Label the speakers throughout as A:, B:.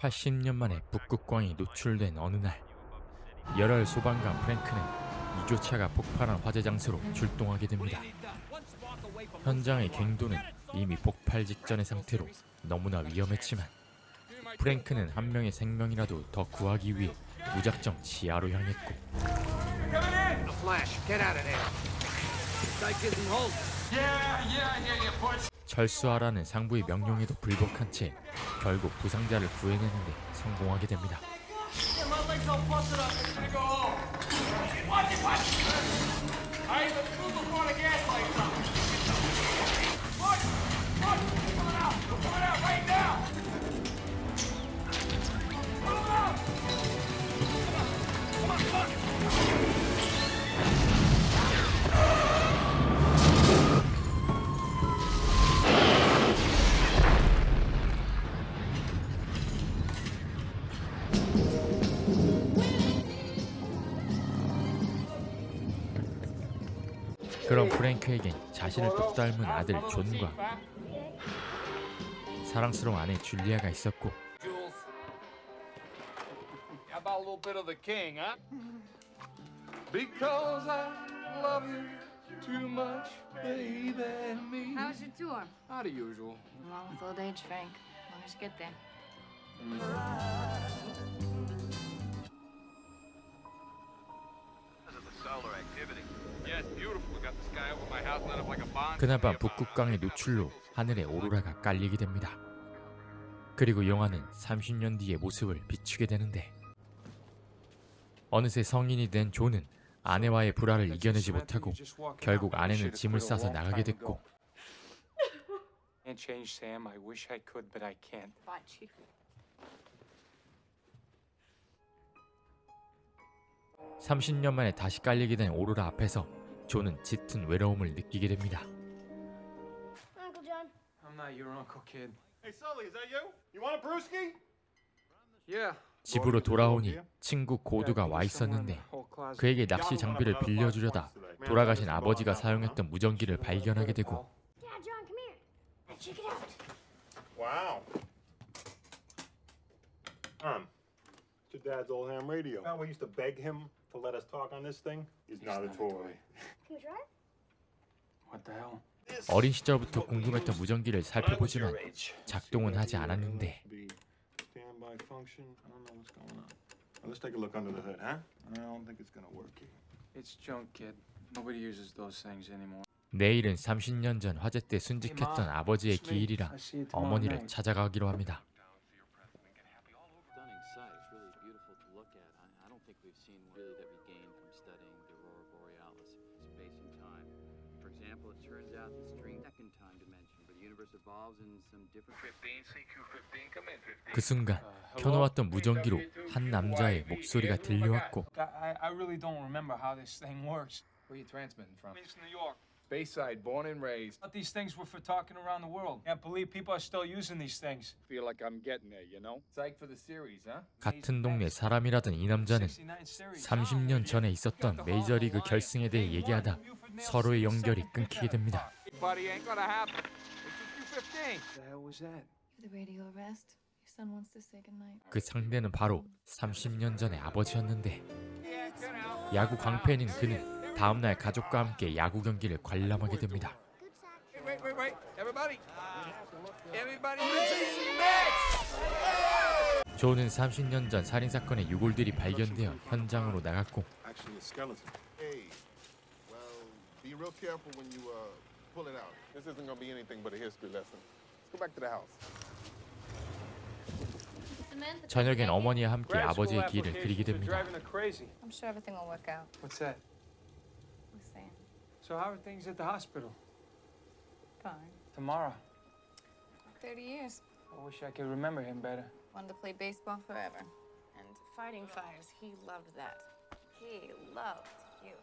A: 80년 만에 북극광이 노출된 어느 날, 열혈 소방관 프랭크는 이교차가 폭발한 화재 장소로 출동하게 됩니다. 현장의 갱도는 이미 폭발 직전의 상태로 너무나 위험했지만 프랭크는 한 명의 생명이라도 더 구하기 위해 무작정 지하로 향했고, 철수하라는 상부의 명령에도 불복한 채 결국 부상자를 구해내는데 성공하게 됩니다. 그런 프랭크에겐 자신을 똑 닮은 아들 존과 사랑스러운 아내 줄리아가 있었고,
B: Because I love you too much, baby. Me.
C: How's your tour?
B: How the usual.
C: Along with old age, Frank. As long as you get there.
A: 그날 밤 북극광의 노출로 하늘에 오로라가 깔리게 됩니다. 그리고 영화는 30년 뒤의 모습을 비추게 되는데, 어느새 성인이 된 존은 아내와의 불화를 이겨내지 못하고 결국 아내는 짐을 싸서 나가게 됐고,
B: Can't change Sam. I wish I could, but I can't.
C: Bye, Chief.
A: 30년 만에 다시 깔리게 된 오로라 앞에서 존은 짙은 외로움을 느끼게 됩니다.
D: Uncle John.
B: I'm not your uncle, kid.
E: Hey, Sully, is that you? You want a brewski?
B: Yeah.
A: 집으로 돌아오니 친구 고두가 와 있었는데, 그에게 낚시 장비를 빌려주려다 돌아가신 아버지가 사용했던 무전기를 발견하게 되고,
D: Dad, John, come here. Check it out.
E: Wow. It's your dad's old ham radio. Now we used to beg him to let us talk on this thing. He's not a toy.
D: Can we try?
B: What the hell?
A: 어린 시절부터 궁금했던 무전기를 살펴보지만 작동은 하지 않았는데,
E: Standby function. I don't know what's going on. Let's take a look under the hood, huh? I don't think it's gonna work here.
B: It's junk, kid. Nobody uses those things anymore.
A: 내일은 30년 전 화재 때 순직했던 아버지의 기일이라 어머니를 찾아가기로 합니다.
F: Stunning sight. It's really beautiful to look at. I don't think we've seen really that we gained from studying the aurora borealis. Space and time. For example, it turns out the string second time dimension, but the universe evolves in some different.
B: 15, CQ15, come in, 15.
A: 그 순간 켜놓았던 무전기로 한 남자의 목소리가 들려왔고,
B: I really don't remember how this thing works.
G: Where are you transmitting from?
B: East New York.
G: Bayside, born and raised.
B: Thought these things were for talking around the world. Can't believe people are still using these things.
E: Feel like I'm getting there, you know?
G: Psyched for the series, huh?
A: 같은 동네 사람이라던 이 남자는 30년 전에 있었던 메이저리그 결승에 대해 얘기하다 서로의 연결이 끊기게 됩니다.
B: Buddy, ain't gonna happen. It's CQ15. What the hell was that?
C: The radio arrest. Your son wants to say goodnight.
A: 그 상대는 바로 30년 전의 아버지였는데, 야구 광팬인 그는 다음날 가족과 함께 야구 경기를 관람하게 됩니다.
D: Good sack.
B: Wait. Everybody. Everybody listen next.
A: 존은 30년 전 살인사건의 유골들이 발견되어 현장으로 나갔고,
E: Actually, a skeleton.
H: Hey, well, be real careful when you pull it out. This isn't gonna be anything but a history lesson. Let's go back to the house.
C: Samantha.
A: 저녁엔 어머니와 함께
B: Grad school
A: 아버지의 길을 그리게
B: applications are
A: 됩니다.
B: driving her crazy.
C: I'm sure everything will work out.
B: What's that?
C: Who's saying?
B: So how are things at the hospital?
C: Fine.
B: Tomorrow.
C: 30 years.
B: I wish I could remember him better.
C: Wanted to play baseball forever. And fighting fires, he loved that. He loved you.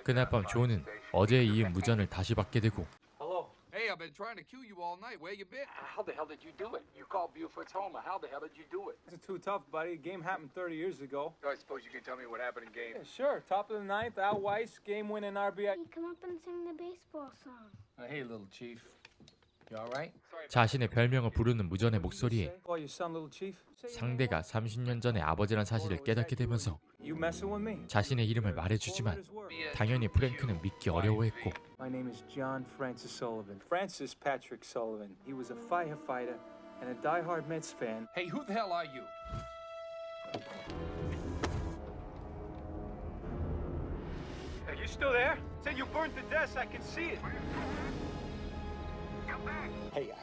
A: 그날 밤 존은 어제에 이은 무전을 다시 받게 되고,
B: Hello.
G: Hey, I've been trying to kill you all night. Where you been?
I: How the hell did you do it? You called Buford's home. How the hell did you do it?
B: It's too tough, buddy. The game happened 30 years ago.
I: I suppose you can tell me what happened in game.
B: Yeah, sure. Top of the ninth, Al Weiss, game-winning RBI.
D: Hey, come up and sing the baseball song.
G: Hey, little chief. You alright?
A: 자신의 별명을 부르는 무전의 목소리에
J: Oh, your son, little chief?
A: 상대가 30년 전의 아버지란 사실을 깨닫게 되면서
J: You messing with me?
A: 자신의 이름을 말해주지만 당연히 프랭크는 믿기 어려워했고
J: My name is John Francis Sullivan. Francis Patrick Sullivan. He was a firefighter and a diehard Mets fan.
I: Hey, who the hell are you?
J: Are you still there? Said you burnt the desk. I can see it.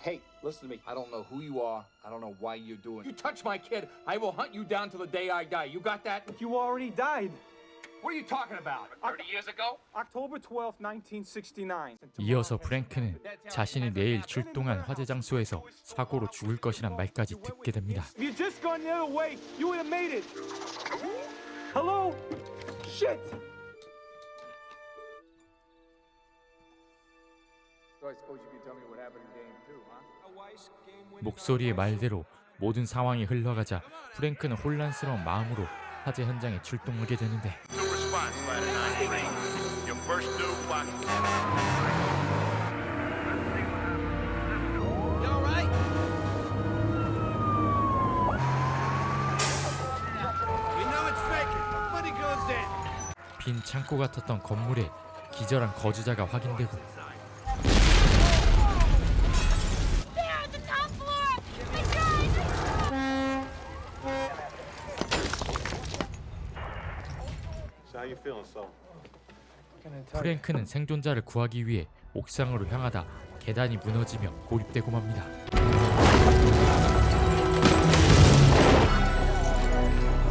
I: Hey, listen to me. I don't know who you are. I don't know why you're doing it. You touch my kid, I will hunt you down till the day I die. You got that?
J: You already died.
I: What are you talking about? 30 years ago?
J: October 12th, 1969.
A: 이어서 프랭크는 자신이 내일 출동한 화재 장소에서 사고로 죽을 것이란 말까지 듣게 됩니다.
J: If you just gone the other way, you would have made it. Hello? Shit!
G: So I suppose you can tell me what happened in game 2, huh?
A: 목소리의 말대로 모든 상황이 흘러가자 프랭크는 혼란스러운 마음으로 화재 현장에 출동하게 되는데 빈 창고 같았던 건물에 기절한 거주자가 확인되고
E: So how you feeling, so?
A: 프랭크는 생존자를 구하기 위해 옥상으로 향하다 계단이 무너지며 고립되고 맙니다.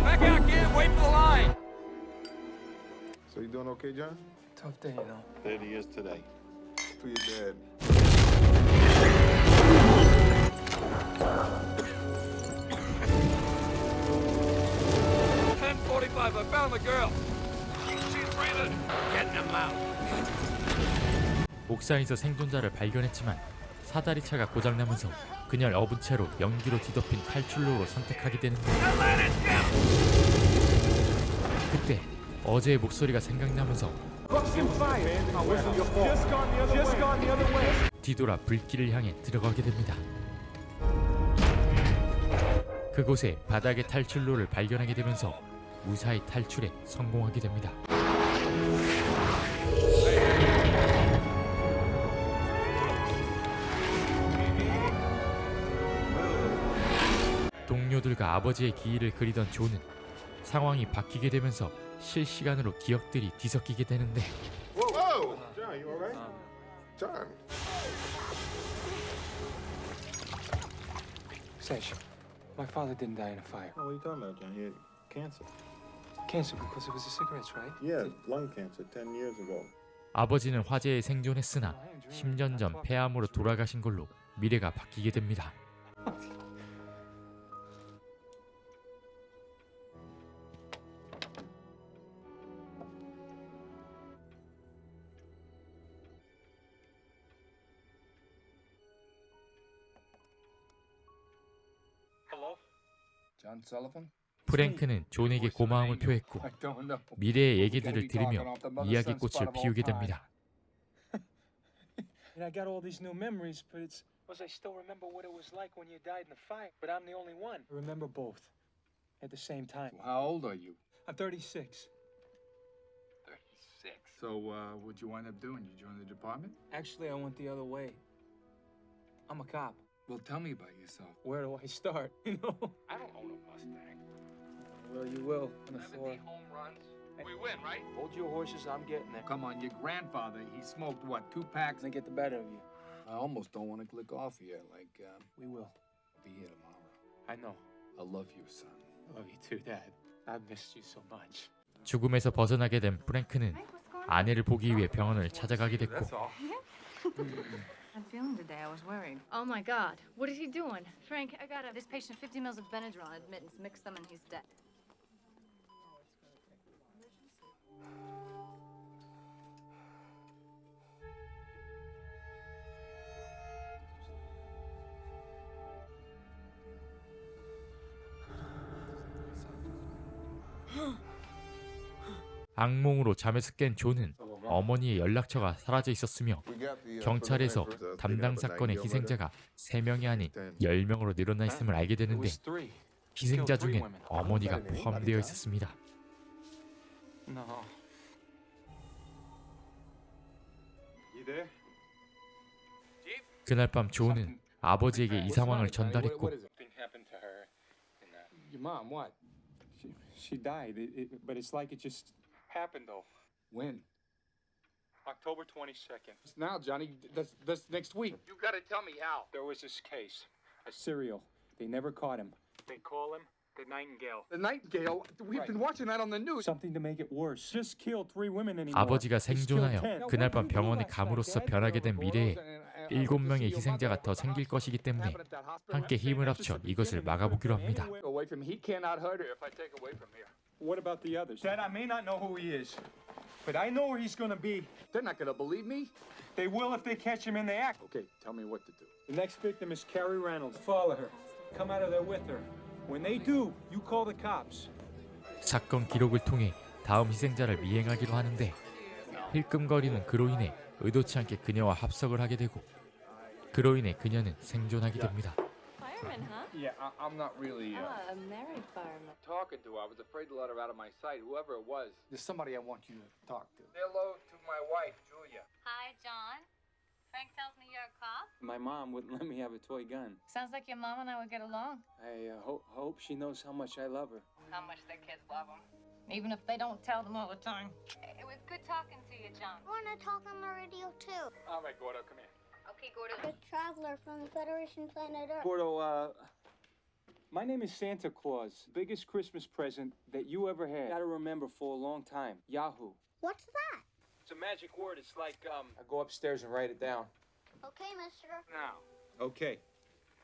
I: Back out, kid. Wait for the line.
H: So you doing okay, John?
J: Tough day, you know.
E: 30 years today.
H: For your dad.
I: 10:45. I found the girl. She's breathing. Getting him out.
A: 옥상에서 생존자를 발견했지만 사다리차가 고장나면서 그녀를 업은 채로 연기로 뒤덮인 탈출로로 선택하게 되는데 그때 어제의 목소리가 생각나면서 뒤돌아 불길을 향해 들어가게 됩니다. 그곳에 바닥의 탈출로를 발견하게 되면서 무사히 탈출에 성공하게 됩니다. 동료들과 아버지의 기일을 그리던 존은 상황이 바뀌게 되면서 실시간으로 기억들이 뒤섞이게 되는데
H: Whoa! John, you all right? John.
J: Sesh, my father didn't die in a fire.
E: Oh, what are you talking about, John? He had cancer.
J: Cancer because it was the cigarettes, right?
E: Yeah, lung cancer 10 years ago.
A: 아버지는 화재에 생존했으나 10년 전 폐암으로 돌아가신 걸로 미래가 바뀌게 됩니다.
G: John Sullivan?
A: 프랭크는 존에게 고마움을 표했고
G: I don't know.
A: 미래의 얘기들을 들으며 이야기꽃을 피우게 됩니다.
J: And I got all these new memories, but it's because I still remember what it was like when you died in the fire. But I'm the only one. I remember both at the same time.
G: So how old are you?
J: I'm 36.
I: 36.
G: So, what'd you wind up doing? You joined the department?
J: Actually, I went the other way. I'm a cop.
G: Well, tell me about yourself.
J: Where do I start? You know?
I: I don't own a Mustang.
J: Well, you will on the
I: 70
J: floor.
I: home runs. We win, right?
J: Hold your horses. I'm getting there.
G: Come on, your grandfather, he smoked, what, 2 packs?
J: They get the better of you.
G: I almost don't want to click off here. Like,
J: We will.
G: I'll be here tomorrow.
J: I know.
G: I love you, son.
J: I love you too, Dad. I've missed you so much.
A: 죽음에서 벗어나게 된 프랭크는 아내를 보기 위해 병원을 찾아가게 됐고
C: I'm feeling today. I was worried.
D: Oh my God. What is he doing? Frank, I gotta.
C: This patient 50 mils of Benadryl admittance. Mix them and he's dead.
A: 악몽으로 잠에서 깬 존은 어머니의 연락처가 사라져 있었으며 경찰에서 담당 사건의 희생자가 3명이 아닌 10명으로 늘어나 있음을 알게 되는데 희생자 중엔 어머니가 포함되어 있었습니다. 그날 밤 조는 아버지에게 이 상황을 전달했고
J: Your mom, what? She died, but it's like it just happened though.
I: When?
J: October 22nd.
I: It's now, Johnny. That's next week. You gotta tell me how.
J: There was this case. A serial. They never caught him. They call him the Nightingale.
I: The Nightingale? We've been watching that on the news.
J: Something to make it worse. Just killed 3 women anymore.
A: 아버지가 생존하여 그날 밤 병원에 감으로써 변하게 된 미래에 7명의 희생자가 더 생길 것이기 때문에 함께 힘을 합쳐 이것을 막아보기로 합니다.
I: Away from he cannot hurt her if I take away from here.
J: What about the others? Dad, I may not know who he is, but I know where he's gonna be.
I: They're not gonna believe me.
J: They will if they catch him in the act.
I: Okay, tell me what to do.
J: The next victim is Carrie Reynolds. Follow her. Come out of there with her. When they do, you call the cops.
A: 사건 기록을 통해 다음 희생자를 미행하기로 하는데 힐끔거리는 그로 인해 의도치 않게 그녀와 합석을 하게 되고 그로 인해 그녀는 생존하게 됩니다.
C: Fireman, huh?
I: Yeah, I'm not really
C: A married fireman.
I: talking to her. I was afraid to let her out of my sight, whoever it was. There's somebody I want you to talk to. Say hello to my wife, Julia.
D: Hi, John. Frank tells me you're a cop?
J: My mom wouldn't let me have a toy gun.
D: Sounds like your mom and I would get along.
J: I hope she knows how much I love her.
D: How much their kids love them. Even if they don't tell them all the time. It was good talking to you, John.
K: I want to talk on the radio too.
I: All right, Gordo, come here.
D: Okay, Gordo.
K: The traveler from the Federation planet Earth.
J: Gordo, my name is Santa Claus. Biggest Christmas present that you ever had. Gotta remember for a long time. Yahoo.
K: What's that?
J: It's a magic word. It's like, I go upstairs and write it down.
K: Okay, mister.
J: Now. Okay.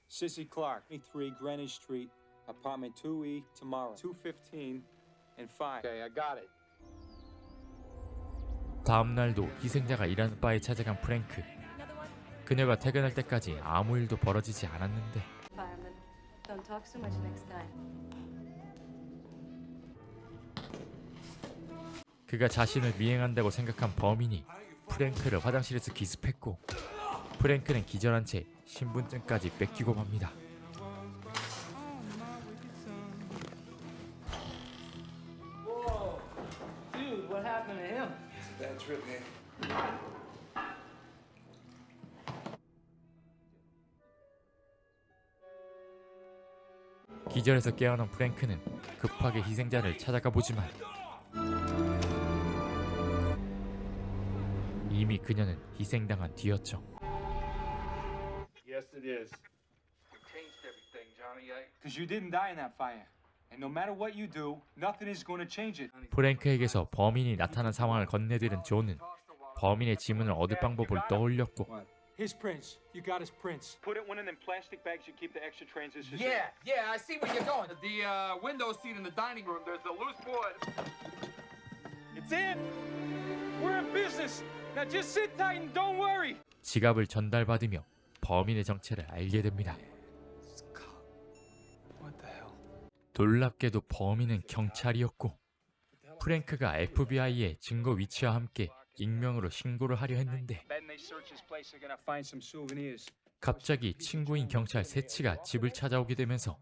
J: Sissy Clark, 23 Greenwich Street, apartment 2E, tomorrow. 2:15 and 5.
I: Okay, I got it.
A: 다음 날도 희생자가 일하는 바에 찾아간 프랭크. 그녀가 퇴근할 때까지 아무 일도 벌어지지 않았는데
C: Fireman, don't talk so much next time.
A: 그가 자신을 미행한다고 생각한 범인이 프랭크를 화장실에서 기습했고 프랭크는 기절한 채 신분증까지 뺏기고 맙니다.
J: Whoa. Dude, what happened to him? It's a bad trip, man.
A: 기절해서 깨어난 프랭크는 급하게 희생자를 찾아가 보지만 이미 그녀는 희생당한 뒤였죠.
E: Yes, it is.
I: You changed everything, Johnny.
J: Because you didn't die in that fire. And no matter what you do, nothing is going to change it.
A: 프랭크에게서 범인이 나타난 상황을 건네들은 존은 범인의 지문을 얻을 방법을 떠올렸고
J: His prints. You got his prints. Put it in one of them plastic bags you keep the extra transistors.
I: Yeah, I see where you're going. The window seat in the dining room. There's a loose board.
J: It's in. We're in business. Now just sit tight and don't worry.
A: 지갑을 전달받으며 범인의 정체를 알게 됩니다.
J: What the hell?
A: 놀랍게도 범인은 경찰이었고 프랭크가 FBI의 증거 위치와 함께 익명으로 신고를 하려 했는데 갑자기 친구인 경찰 세치가 집을 찾아오게 되면서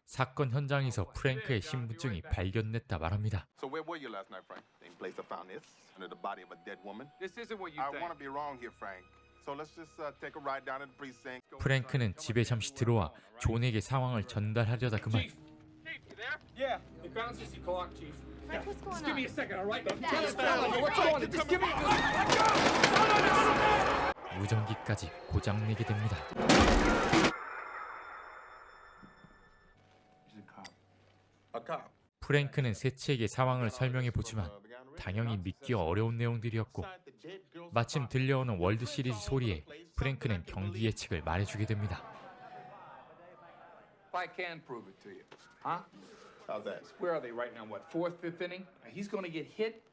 A: 사건 현장에서 프랭크의 신분증이 발견됐다 말합니다.
H: So where were you last night, Frank? Same place I found this, under the body of a dead woman.
I: This isn't what you
H: I
I: think.
H: want to be wrong here, Frank. So let's just take a ride down to the precinct.
A: 프랭크는 집에 잠시 들어와 존에게 상황을 전달하려다 그만
I: Chief, you there?
J: Yeah.
I: We found Sissy Clark, Chief.
C: Frank, what's going
I: Just give me a
C: on?
I: second, all right?
C: Dad,
I: What's going on? Just give me.
A: 무전기까지 고장내게 됩니다.
H: A cop.
A: 프랭크는 세치에게 상황을 설명해 보지만 당연히 믿기 어려운 내용들이었고 마침 들려오는 월드 시리즈 소리에 프랭크는 경기 예측을 말해주게 됩니다.
I: If I can prove it to you, huh?
H: How's that?
I: Where are they right now? What, fourth, fifth inning? He's going to get hit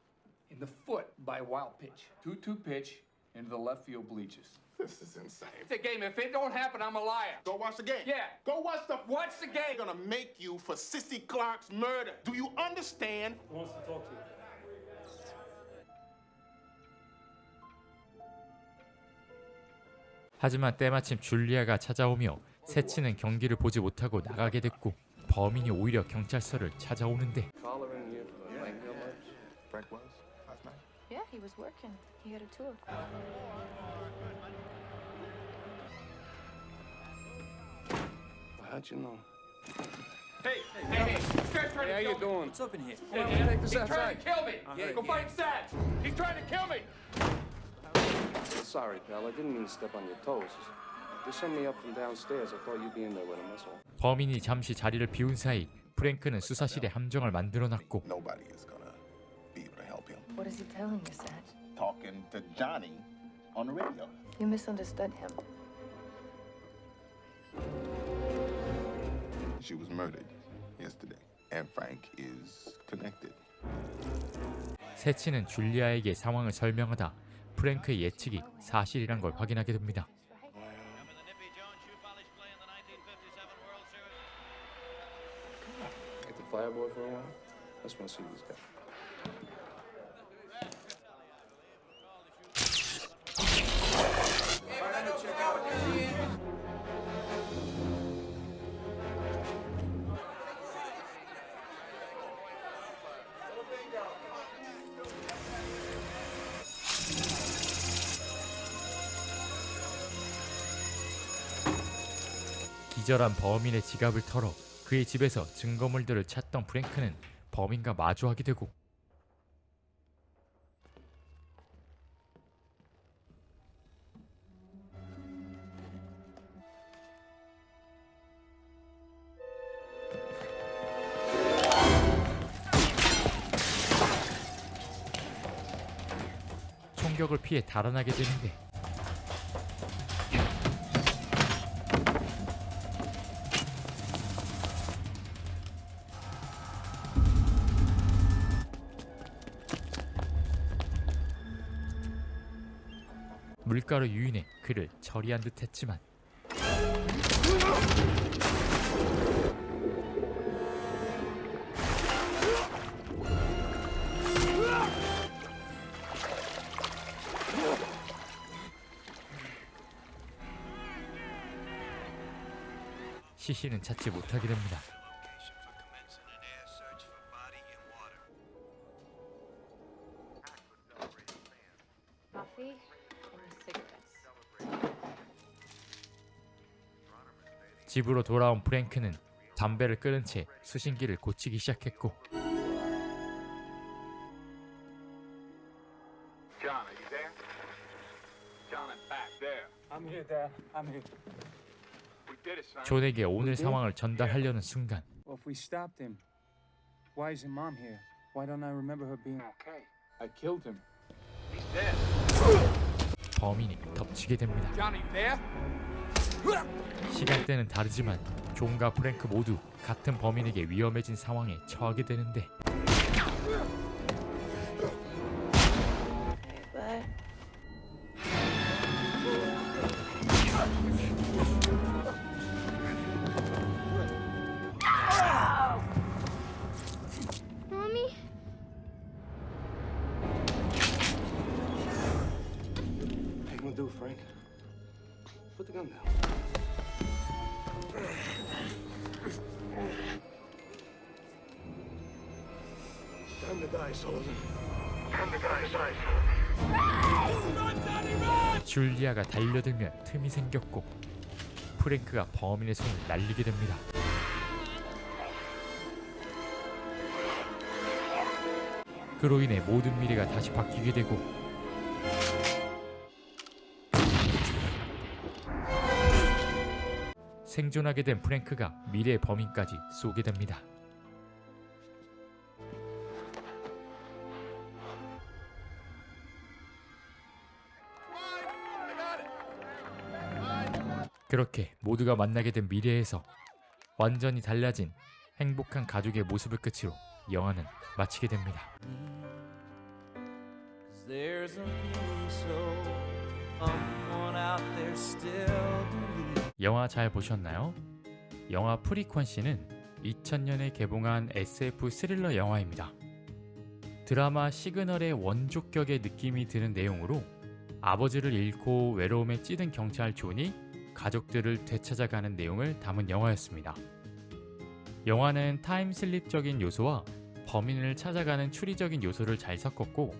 I: in the foot by a wild pitch. 2-2 pitch into the left field bleachers.
H: This is insane.
I: It's a game. If it don't happen, I'm a liar.
H: Go watch the game.
I: Yeah.
H: Go watch the.
I: Watch the game.
H: They're gonna make you for Sissy Clark's murder. Do you understand?
J: Who wants to talk to you?
A: 하지만 때마침 줄리아가 찾아오며 세치는 경기를 보지 못하고 나가게 됐고 범인이 오히려 경찰서를 찾아오는데
B: Following you for the bank much?
H: Frank was last night.
C: Yeah, he was working. He had a tour.
B: How'd you know?
I: Hey, how you doing? What's up in here? Take this outside. He's trying to kill me. Yeah, go find Satch. He's trying to kill me.
B: Sorry, pal. I didn't mean to step on your toes. They sent me up from downstairs. I thought you'd be in there with him, that's all.
A: 범인이 잠시 자리를 비운 사이 프랭크는 수사실에 함정을 만들어놨고
H: Nobody is gonna be able to help him.
C: What is he telling you, Satch?
H: Talking to Johnny on the radio.
C: You misunderstood him.
H: She was murdered yesterday, and Frank is connected.
A: 세치는 줄리아에게 상황을 설명하다 프랭크의 예측이 사실이란 걸 확인하게 됩니다.
B: Get the fireboard for a while? I just want to see these guys.
A: 기절한 범인의 지갑을 털어 그의 집에서 증거물들을 찾던 프랭크는 범인과 마주하게 되고 총격을 피해 달아나게 되는데 물가로 유인해 그를 처리한 듯 했지만 시신은 찾지 못하게 됩니다.
C: Coffee and cigarettes.
A: 집으로 돌아온 프랭크는 담배를 끊은 채 수신기를 고치기 시작했고
I: John, are you there? John, I'm back there.
J: I'm here, Dad. I'm here.
I: We did it, son.
A: 존에게 오늘 상황을 전달하려는 순간
J: Well, if we stopped him, why isn't Mom here? Why don't I remember her being okay?
I: I killed him. He's dead.
A: 범인이 덮치게 됩니다.
I: John, are you there?
A: 시간대는 다르지만 존과 프랭크 모두 같은 범인에게 위험해진 상황에 처하게 되는데
C: Okay, but
K: Mommy?
B: What you gonna do, Frank? Put the gun down. Time to die, Sullivan. Time to die, Sullivan.
A: 줄리아가 달려들면 틈이 생겼고 프랭크가 범인의 손을 날리게 됩니다. 그로 인해 모든 미래가 다시 바뀌게 되고 생존하게 된 프랭크가 미래의 범인까지 쏘게 됩니다. 그렇게 모두가 만나게 된 미래에서 완전히 달라진 행복한 가족의 모습을 끝으로 영화는 마치게 됩니다. 영화 잘 보셨나요? 영화 프리퀀시는 2000년에 개봉한 SF 스릴러 영화입니다. 드라마 시그널의 원조격의 느낌이 드는 내용으로 아버지를 잃고 외로움에 찌든 경찰 존이 가족들을 되찾아가는 내용을 담은 영화였습니다. 영화는 타임슬립적인 요소와 범인을 찾아가는 추리적인 요소를 잘 섞었고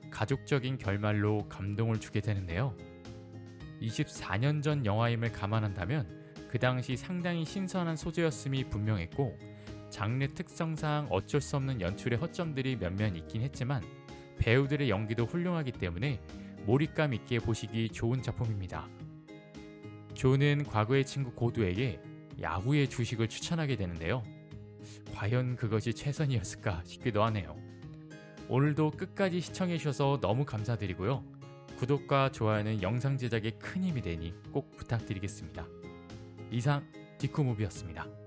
A: 가족적인 결말로 감동을 주게 되는데요. 24년 전 영화임을 감안한다면 그 당시 상당히 신선한 소재였음이 분명했고 장르 특성상 어쩔 수 없는 연출의 허점들이 몇몇 있긴 했지만 배우들의 연기도 훌륭하기 때문에 몰입감 있게 보시기 좋은 작품입니다. 존은 과거의 친구 고두에게 야후의 주식을 추천하게 되는데요. 과연 그것이 최선이었을까 싶기도 하네요. 오늘도 끝까지 시청해주셔서 너무 감사드리고요. 구독과 좋아요는 영상 제작에 큰 힘이 되니 꼭 부탁드리겠습니다. 이상 디쿠무비였습니다.